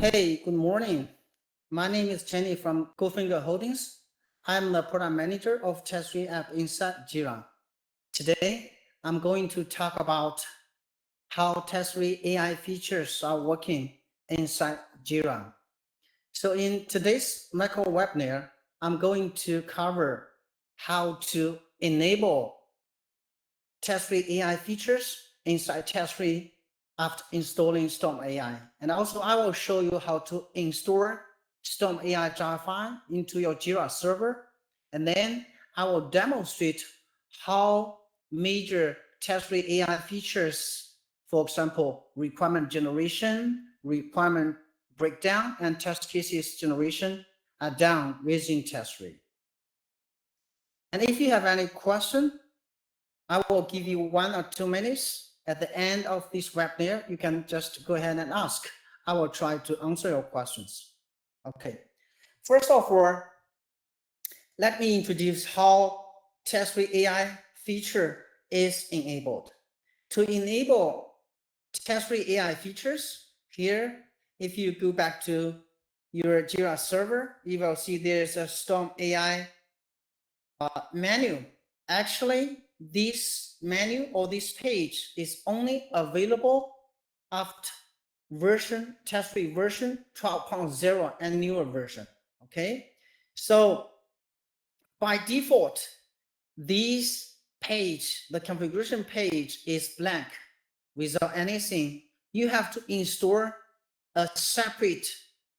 Hey, good morning. My name is Cheney from Goldfinger Holdings. I'm the product manager of TestRay app inside Jira. Today, I'm going to talk about how TestRay AI features are working inside Jira. So in today's micro webinar, I'm going to cover how to enable TestRay AI features inside TestRay after installing Storm AI. And also I will show you how to install Storm AI jar file into your Jira server. And then I will demonstrate how major TestRay AI features, for example, requirement generation, requirement breakdown, and test cases generation are done within TestRay. And if you have any question, I will give you 1 or 2 minutes. At the end of this webinar, you can just go ahead and ask. I will try to answer your questions. Okay. First of all, let me introduce how TestRay AI feature is enabled. To enable TestRay AI features, here, if you go back to your Jira server, you will see there's a Storm AI menu. Actually, this menu or this page is only available after TestRay version 12.0 and newer version. Okay, so by default, this page, the configuration page, is blank without anything. You have to install a separate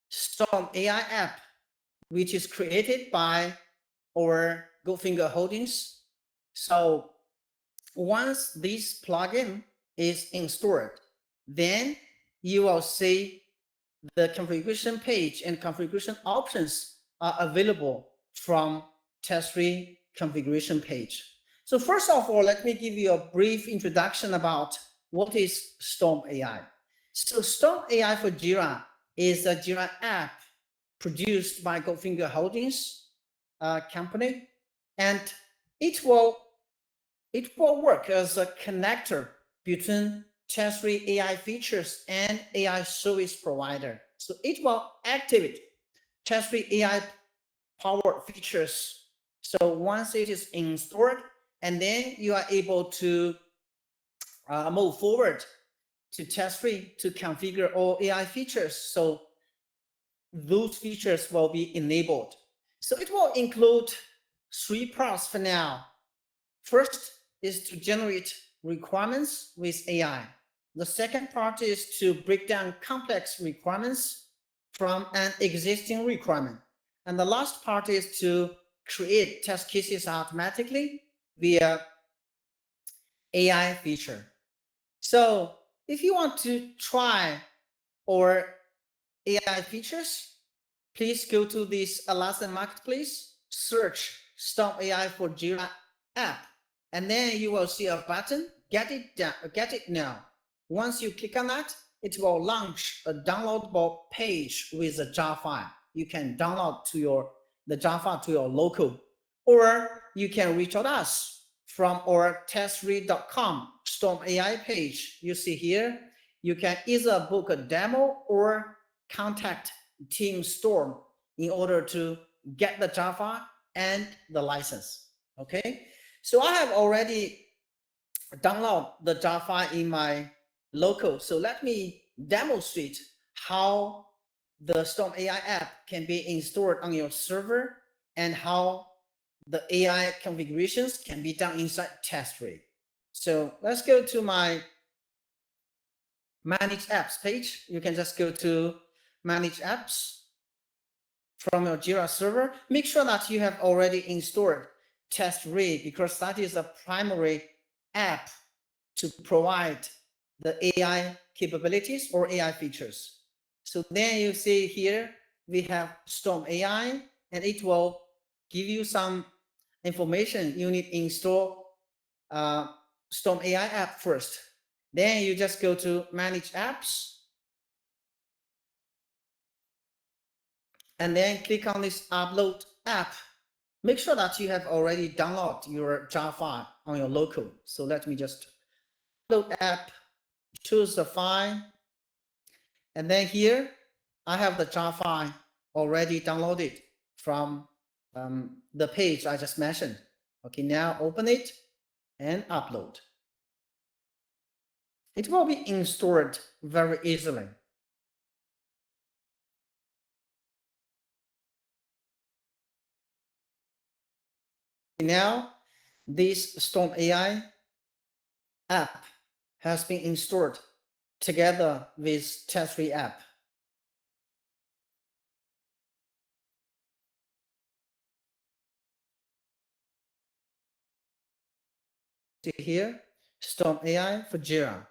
Storm AI app, which is created by our Goldfinger Holdings. So once this plugin is installed, then you will see the configuration page and configuration options are available from TestRay configuration page. So first of all, let me give you a brief introduction about what is Storm AI. So Storm AI for Jira is a Jira app produced by Goldfinger Holdings company, and it will work as a connector between TestRay AI features and AI service provider. So it will activate TestRay AI power features. So once it is installed, and then you are able to move forward to TestRay to configure all AI features. So those features will be enabled. So it will include 3 parts for now. First is to generate requirements with AI. The second part is to break down complex requirements from an existing requirement. And the last part is to create test cases automatically via AI feature. So if you want to try our AI features, please go to this Alaska Marketplace, search Storm AI for Jira app, and then you will see a button, get it now. Once you click on that, it will launch a downloadable page with a jar file. You can download the jar file to your local, or you can reach out us from our testray.com Storm AI page. You see here, you can either book a demo or contact Team Storm in order to get the Java and the license. Okay, so I have already downloaded the Java in my local. So let me demonstrate how the Storm AI app can be installed on your server and how the AI configurations can be done inside TestRay. So let's go to my Manage Apps page. You can just go to Manage Apps from your Jira server. Make sure that you have already installed TestRay, because that is a primary app to provide the AI capabilities or AI features. So then you see here, we have Storm AI, and it will give you some information. You need to install Storm AI app first. Then you just go to Manage Apps, and then click on this Upload App. Make sure that you have already downloaded your jar file on your local. So let me just upload app, choose the file, and then here I have the jar file already downloaded from the page I just mentioned. Okay, now open it and upload. It will be installed very easily. Now, this Storm AI app has been installed together with TestRay app. See here, Storm AI for Jira.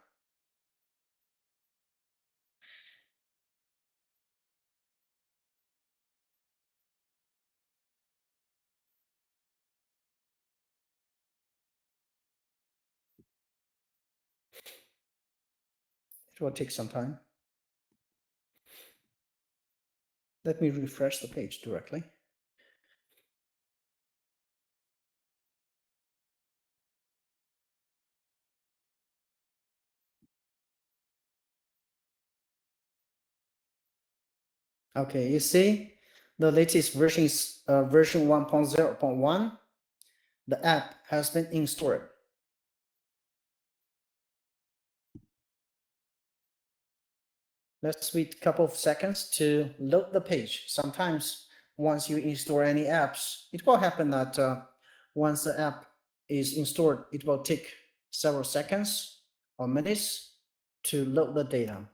It will take some time. Let me refresh the page directly. Okay, you see the latest version is version 1.0.1. The app has been installed. Let's wait a couple of seconds to load the page. Sometimes once you install any apps, it will happen that once the app is installed, it will take several seconds or minutes to load the data.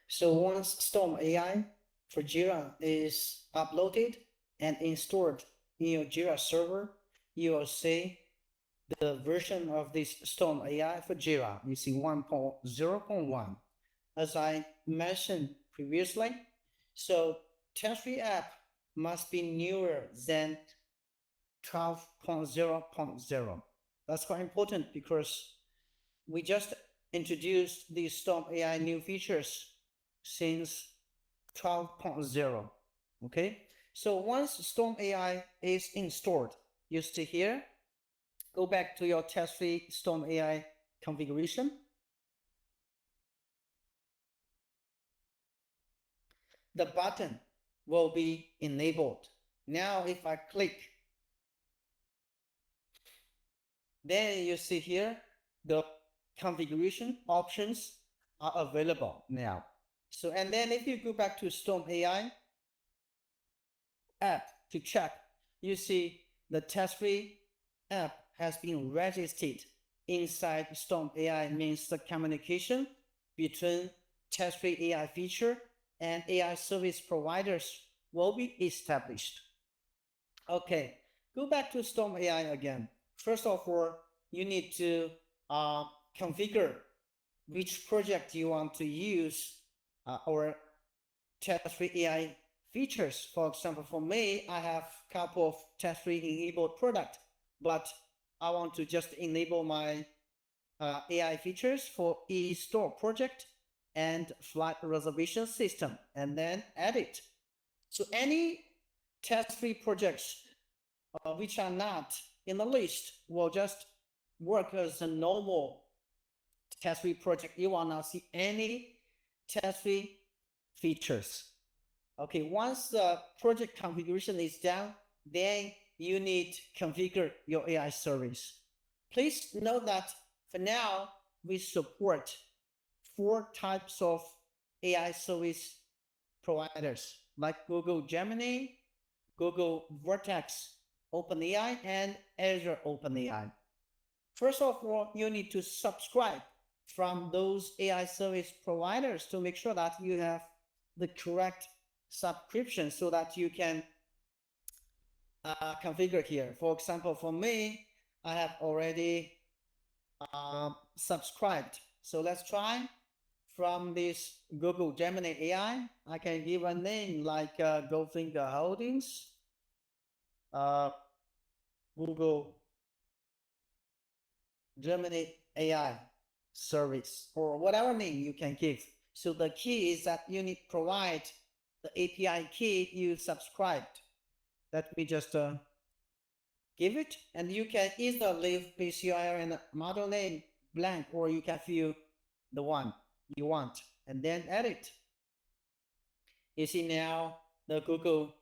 So once Storm AI for Jira is uploaded and installed in your Jira server, you will see the version of this Storm AI for Jira using 1.0.1. As I mentioned previously, so TestRay app must be newer than 12.0.0. That's quite important because we just introduced these Storm AI new features since 12.0. Okay, so once Storm AI is installed, you see here, go back to your TestRay Storm AI configuration. The button will be enabled. Now, if I click, then you see here, the configuration options are available now. So, and then if you go back to Storm AI app to check, you see the TestRay app has been registered inside Storm AI, means the communication between TestRay AI feature and AI service providers will be established. Okay, go back to Storm AI again. First of all, you need to configure which project you want to use or TestRay AI features. For example, for me, I have a couple of TestRay enabled products, but I want to just enable my AI features for e-store project and flight reservation system, and then add it. So any TestRay projects which are not in the list will just work as a normal TestRay project. You will not see any TestRay features. Okay, once the project configuration is done, then you need to configure your AI service. Please note that for now, we support 4 types of AI service providers like Google Gemini, Google Vertex, OpenAI, and Azure OpenAI. First of all, you need to subscribe from those AI service providers to make sure that you have the correct subscription so that you can configure here. For example, for me, I have already subscribed. So let's try from this Google Gemini AI. I can give a name like Goldfinger Holdings, Google Gemini AI service or whatever name you can give. So the key is that you need to provide the API key you subscribed. Let me just give it, and you can either leave base URL and model name blank, or you can fill the one you want and then edit. You see now the Google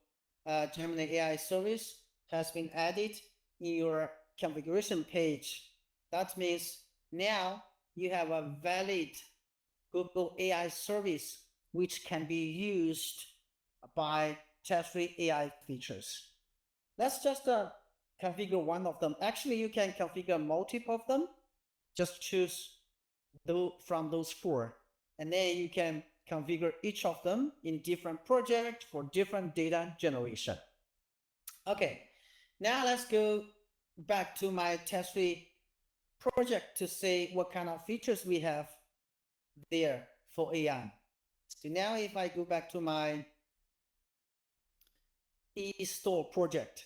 Gemini AI service has been added in your configuration page. That means now you have a valid Google AI service which can be used by TestRay AI features. Let's just configure one of them. Actually, you can configure multiple of them. Just choose from those four, and then you can configure each of them in different projects for different data generation. Okay, now let's go back to my TestRay project to see what kind of features we have there for AI. So now if I go back to my e-store project,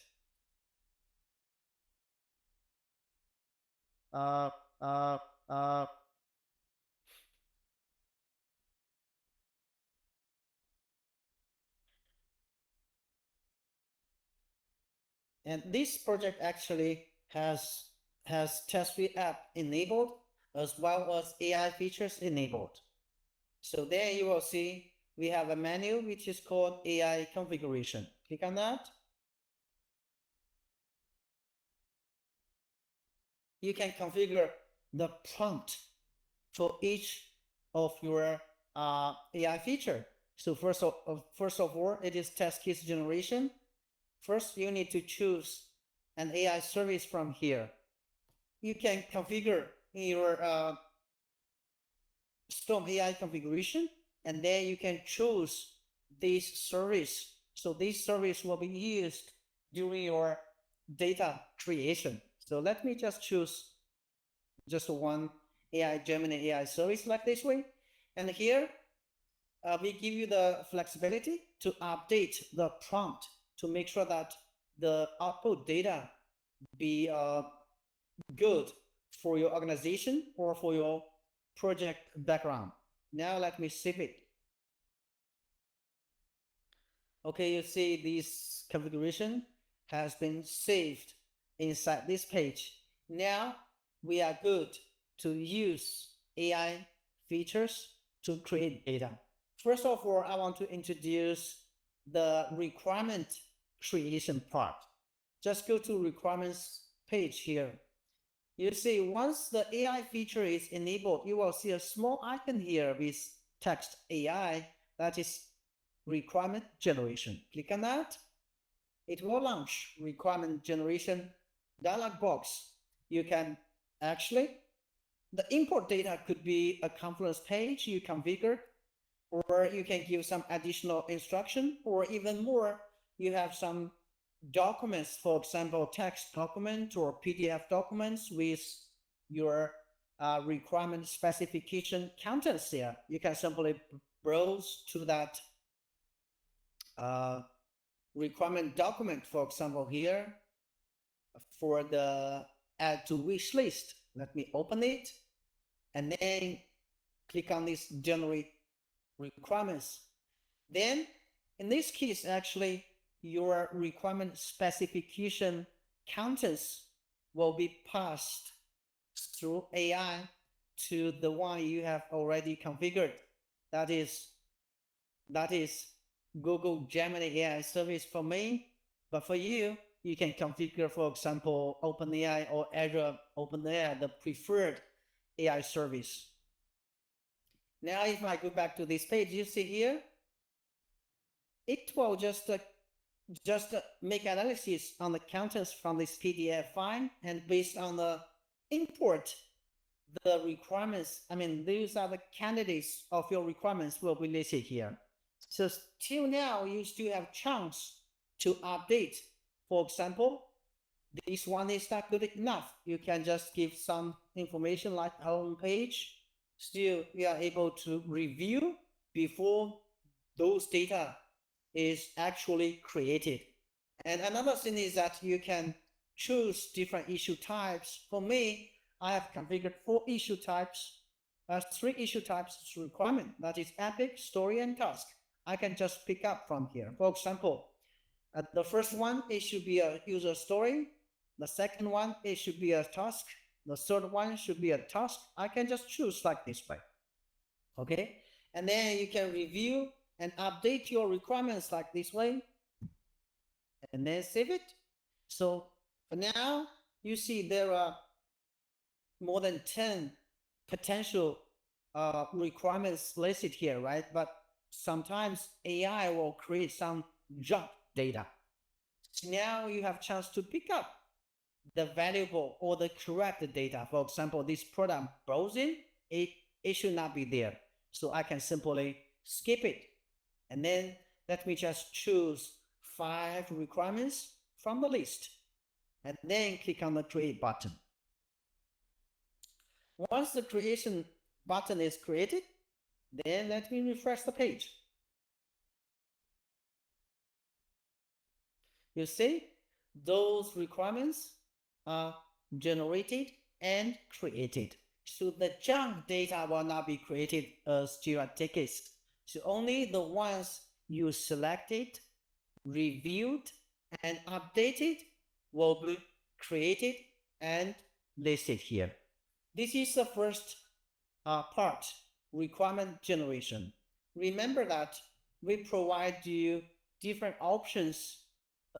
and this project actually has TestRay app enabled as well as AI features enabled. So there you will see we have a menu which is called AI configuration. Click on that. You can configure the prompt for each of your AI feature. So first of all, it is test case generation. First, you need to choose an AI service from here. You can configure in your Storm AI configuration, and then you can choose this service. So this service will be used during your data creation. So let me just choose just one AI Gemini AI service like this way. And here, we give you the flexibility to update the prompt to make sure that the output data be good for your organization or for your project background. Now let me save it. Okay, you see this configuration has been saved inside this page. Now we are good to use AI features to create data. First of all, I want to introduce the requirement creation part. Just go to requirements page here. You see, once the AI feature is enabled, you will see a small icon here with text AI, that is requirement generation. Click on that. It will launch requirement generation dialog box. You can actually, the import data could be a Confluence page you configure, or you can give some additional instruction, or even more, you have some documents, for example, text document or PDF documents with your requirement specification contents here. You can simply browse to that requirement document, for example, here for the add to wish list. Let me open it and then click on this generate requirements. Then in this case, actually, your requirement specification contents will be passed through AI to the one you have already configured. That is Google Gemini AI service for me, but for you, you can configure, for example, OpenAI or Azure OpenAI, the preferred AI service. Now, if I go back to this page, you see here, it will just make analysis on the contents from this PDF file, and based on the import, the requirements, I mean, these are the candidates of your requirements will be listed here. So till now, you still have chance to update. For example, this one is not good enough. You can just give some information like home page. Still, we are able to review before those data is actually created. And another thing is that you can choose different issue types. For me, I have configured 4 issue types, 3 issue types requirement, that is epic, story, and task. I can just pick up from here. For example, the first one, it should be a user story. The second one, it should be a task. The third one should be a task. I can just choose like this way. Okay, and then you can review and update your requirements like this way, and then save it. So for now, you see there are more than 10 potential requirements listed here, right? But sometimes AI will create some junk data. So now you have chance to pick up the valuable or the correct data. For example, this product browsing, it should not be there. So I can simply skip it. And then let me just choose 5 requirements from the list. And then click on the create button. Once the creation button is created, then let me refresh the page. You see, those requirements are generated and created. So the junk data will not be created as Jira tickets. So only the ones you selected, reviewed, and updated will be created and listed here. This is the first part, requirement generation. Remember that we provide you different options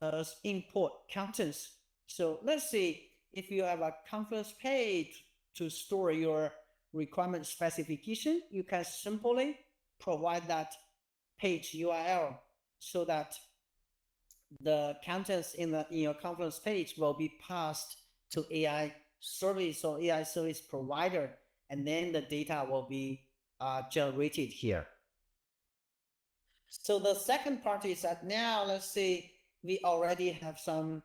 as import contents. So let's say if you have a conference page to store your requirement specification, you can simply provide that page URL so that the contents in your conference page will be passed to AI service or AI service provider, and then the data will be generated here. So the second part is that now let's say we already have some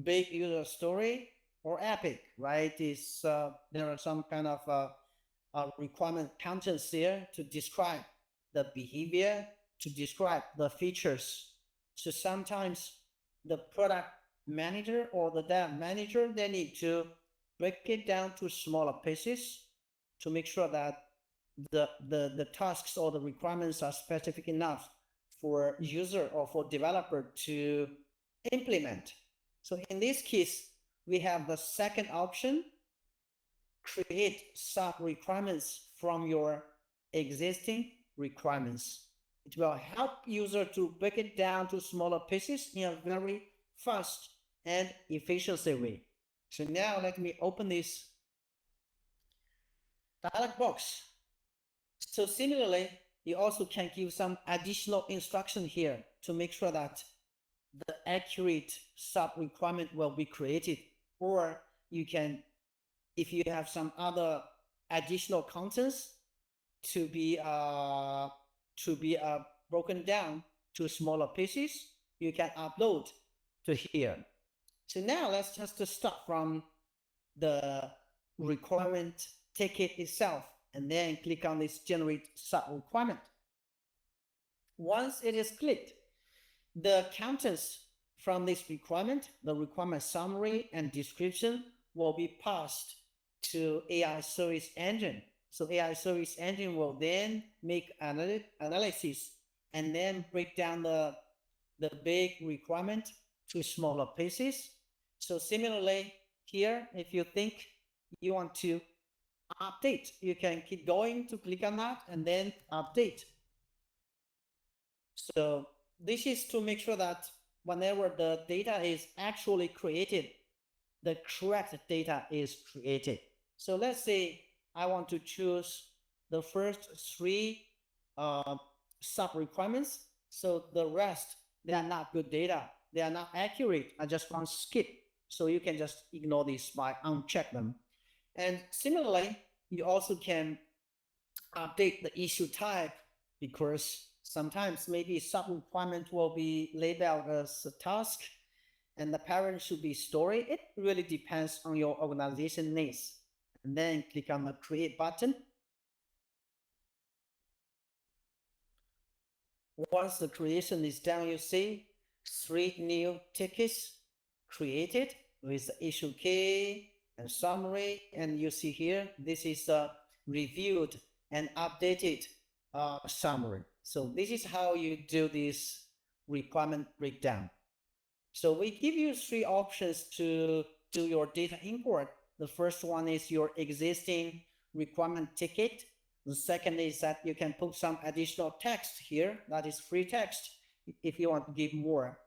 big user story or epic, right? There are some kind of requirement contents there to describe the behavior, to describe the features. So sometimes the product manager or the dev manager, they need to break it down to smaller pieces to make sure that the tasks or the requirements are specific enough for user or for developer to implement. So in this case, we have the second option, create sub requirements from your existing requirements. It will help user to break it down to smaller pieces in a very fast and efficient way. So now let me open this dialog box. So similarly, you also can give some additional instruction here to make sure that the accurate sub requirement will be created, or you can, if you have some other additional contents to be broken down to smaller pieces, you can upload to here. So now let's just start from the requirement ticket itself, and then click on this generate sub requirement. Once it is clicked, the contents from this requirement, the requirement summary and description, will be passed to AI service engine. So AI service engine will then make analysis and then break down the big requirement to smaller pieces. So similarly here, if you think you want to update, you can keep going to click on that and then update. So this is to make sure that whenever the data is actually created, the correct data is created. So let's say I want to choose the first 3 sub requirements. So the rest, they are not good data. They are not accurate. I just want to skip. So you can just ignore this by uncheck them. And similarly, you also can update the issue type, because sometimes maybe sub requirement will be labeled as a task and the parent should be story. It really depends on your organization needs. And then click on the create button. Once the creation is done, you see 3 new tickets created with the issue key, and summary. And you see here, this is a reviewed and updated summary. So this is how you do this requirement breakdown. So we give you three options to do your data import. The first one is your existing requirement ticket. The second is that you can put some additional text here, that is free text, if you want to give more.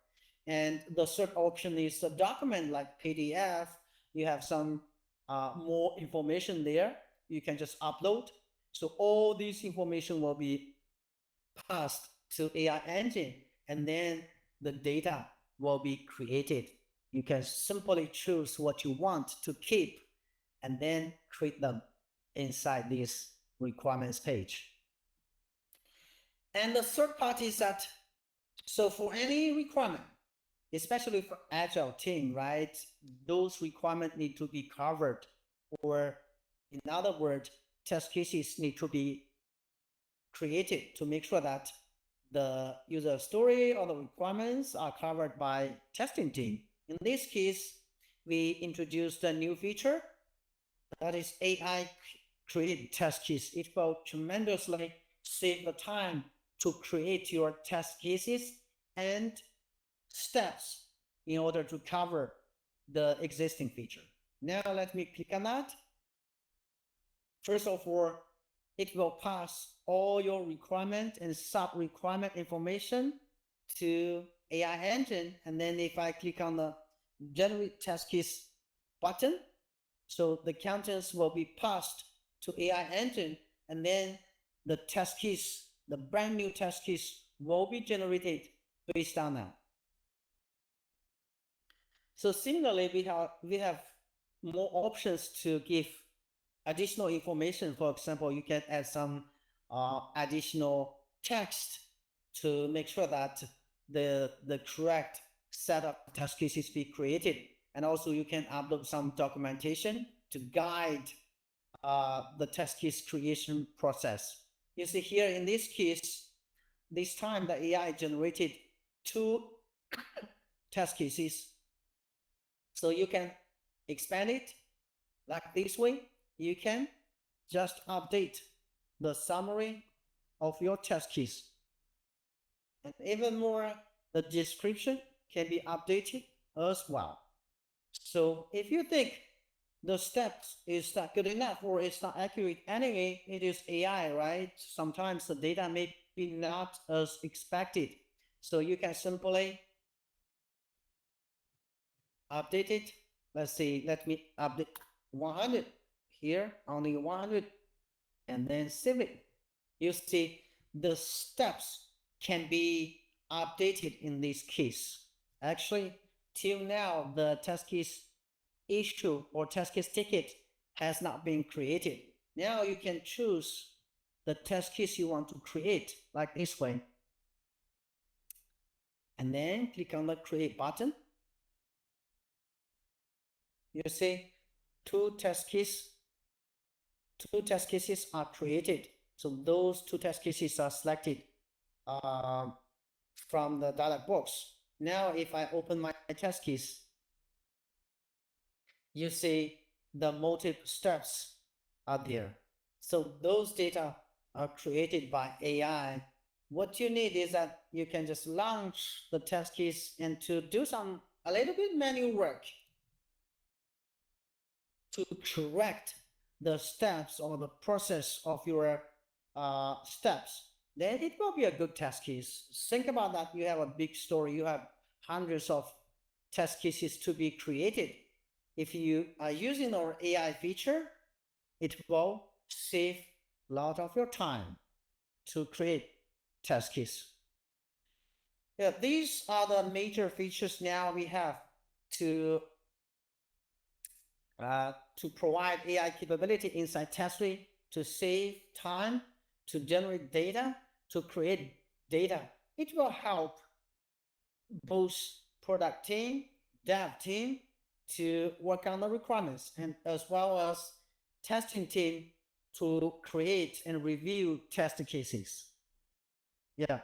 And the third option is a document like PDF. You have some more information there. You can just upload. So all this information will be passed to AI engine, and then the data will be created. You can simply choose what you want to keep and then create them inside this requirements page. And the third part is that, so for any requirement, especially for agile team, right, those requirements need to be covered, or in other words, test cases need to be created to make sure that the user story or the requirements are covered by testing team. In this case, we introduced a new feature that is AI created test case. It will tremendously save the time to create your test cases and steps in order to cover the existing feature. Now let me click on that. First of all, it will pass all your requirement and sub-requirement information to AI engine. And then if I click on the generate test case button, so the contents will be passed to AI engine, and then the test case, the brand new test case will be generated based on that. So similarly, we have more options to give additional information. For example, you can add some additional text to make sure that the correct set of test cases be created. And also you can upload some documentation to guide the test case creation process. You see here in this case, this time the AI generated 2 test cases. So you can expand it like this way. You can just update the summary of your test case. And even more, the description can be updated as well. So if you think the steps is not good enough or it's not accurate anyway, it is AI, right? Sometimes the data may be not as expected. So you can simply update it. Let's see, let me update 100 here, only 100, and then save it. You see the steps can be updated in this case. Actually, till now, the test case issue or test case ticket has not been created. Now you can choose the test case you want to create, like this way. And then click on the create button. You see 2 test cases are created. So those 2 test cases are selected from the dialog box. Now, if I open my test case, you see the multiple steps are there. So those data are created by AI. What you need is that you can just launch the test case and to do a little bit manual work to correct the steps or the process of your steps. Then it will be a good test case. Think about that. You have a big story. You have hundreds of test cases to be created. If you are using our AI feature, it will save a lot of your time to create test case. Yeah, these are the major features now we have to provide AI capability inside TestRay to save time, to generate data, to create data. It will help both product team, dev team to work on the requirements, and as well as testing team to create and review test cases. Yeah,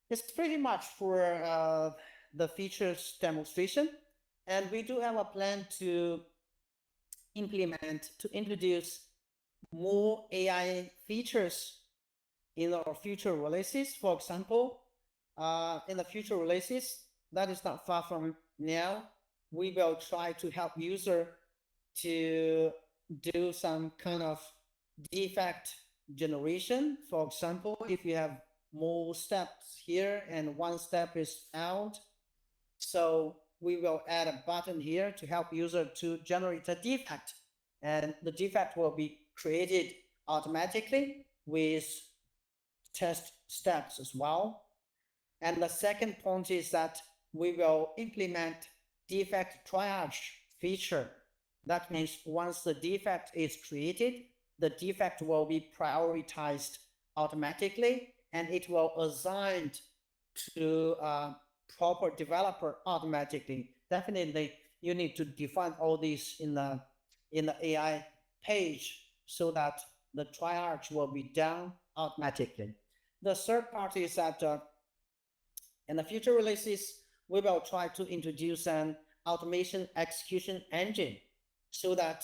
it's pretty much for the features demonstration. And we do have a plan to to introduce more AI features in our future releases. For example, in the future releases, that is not far from now, we will try to help user to do some kind of defect generation. For example, if you have more steps here and one step is out, so we will add a button here to help user to generate a defect, and the defect will be created automatically with test steps as well. And the second point is that we will implement defect triage feature. That means once the defect is created, the defect will be prioritized automatically, and it will assign to a proper developer automatically. Definitely, you need to define all these in the AI page so that the triage will be done automatically. The third part is that in the future releases, we will try to introduce an automation execution engine so that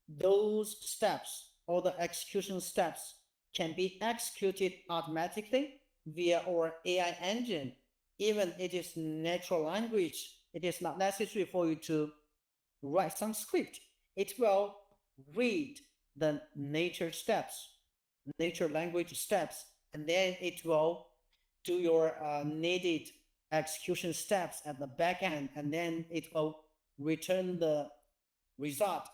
those steps or the execution steps can be executed automatically via our AI engine. Even it is natural language, it is not necessary for you to write some script. It will read the nature language steps, and then it will do your needed execution steps at the back end, and then it will return the result.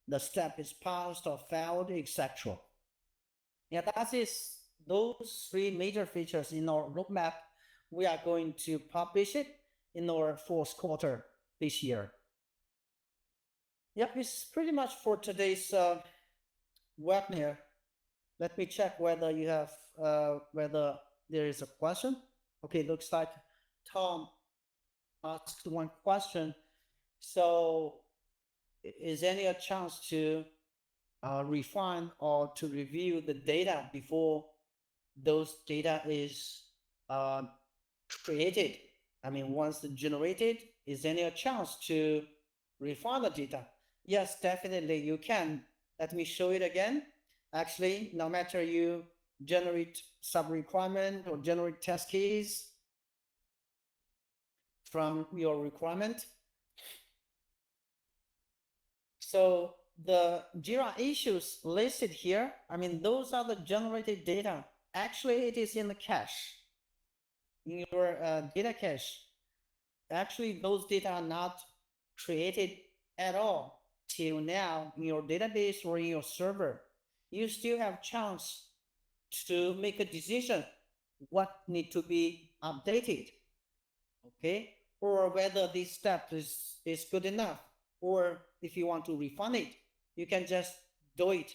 The step is passed or failed, etc. Yeah, that is those three major features in our roadmap. We are going to publish it in our fourth quarter this year. Yep, it's pretty much for today's webinar. Let me check whether you have whether there is a question. Okay, looks like Tom asked one question. So is there any chance to refine or to review the data before those data is created? I mean, once generated, is there any chance to refine the data? Yes, definitely you can. Let me show it again. Actually, no matter you generate sub-requirement or generate test case from your requirement. So the Jira issues listed here, I mean, those are the generated data. Actually, it is in the cache, in your data cache. Actually, those data are not created at all till now in your database or in your server. You still have chance to make a decision what need to be updated, okay? Or whether this step is good enough, or if you want to refine it, you can just do it.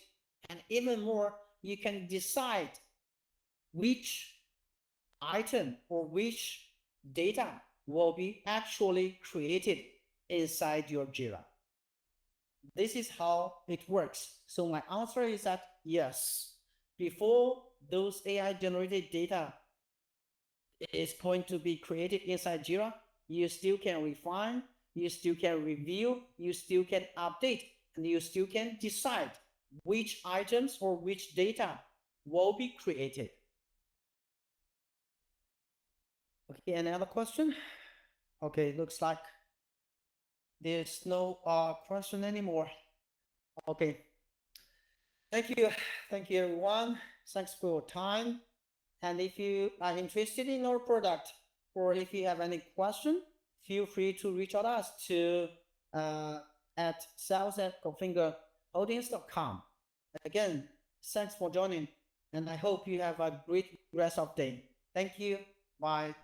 And even more, you can decide which item or which data will be actually created inside your Jira. This is how it works. So my answer is that yes, before those AI generated data is going to be created inside Jira, you still can refine, you still can review, you still can update, and you still can decide which items or which data will be created. Okay, another question? Okay, looks like there's no question anymore. Okay. Thank you everyone. Thanks for your time. And if you are interested in our product, or if you have any question, feel free to reach out us to at sales@configurholdings.com. Again, thanks for joining, and I hope you have a great rest of the day. Thank you. Bye.